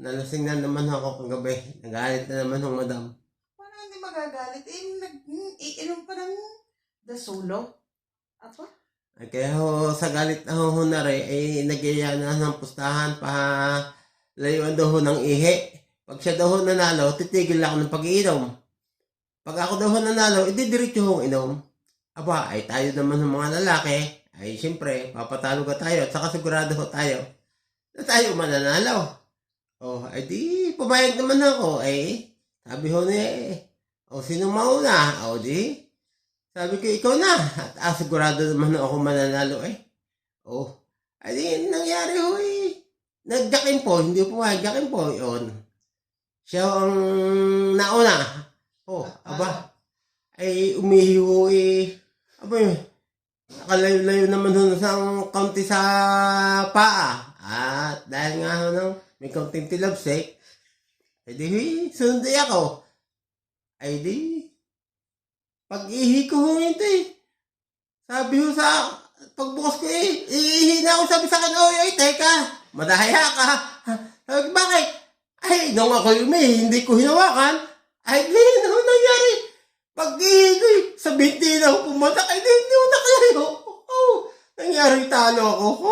nalasing na naman ako kagabi. Nagalit na naman ng madam. Paano hindi magagalit? Iinom pa ng dasulo. Apa? Ay, kaya ho, sa galit na ho na rin, nagyaya na ng pustahan pa layuan daw ho ng ihi. Pag siya daw ho nanalo, titigil ako ng pag-iinom. Pag ako daw ho nanalo, diretso hong inom. Aba, ay tayo naman ng mga lalaki, ay siyempre, papatalo ka tayo at saka sigurado ho tayo na tayo mananalo. Oh, ay di, pumayag naman ako, sabi ho niya, sino mauna? O di, sabi ko, ikaw na. At sigurado naman ako mananalo ay di, nangyari ho nagjakin po, hindi po magjakin po, yun. Siya ang nauna. Aba, ay umihi ho aba yun, nakalayo-layo naman ho sa kaunti sa paa. At dahil nga ho may kaunting tilabsik, ay di, sundi ako. Ay di, pag-ihi ko ho ito sabi ho sa pagbukas ko iihi na ako, sabi sa akin, oy, teka, madahaya ka. Sabi, bakit? Ay, nung ako hindi ko hinawakan, ay, ganyan ho nangyari. Pag-ihi ko sa binti na ho pumatak, ay, hindi ho nakalayo. Nangyari talo ako.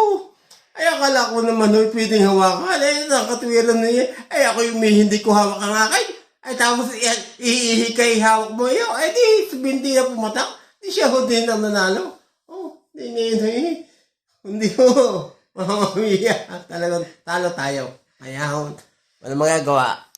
Ay, akala ko naman ho pwedeng hawakan. Ay, nakatwiran na yan. Ay, ako hindi ko hawak ang akin. Ay, tapos iihi kay hawak mo yun. Ay, di, sa binti na pumatak. Di siya ho din ang nanalo. Hindi ho. Mamamiya. Talagang talo tayo. Kaya ho, walang magagawa.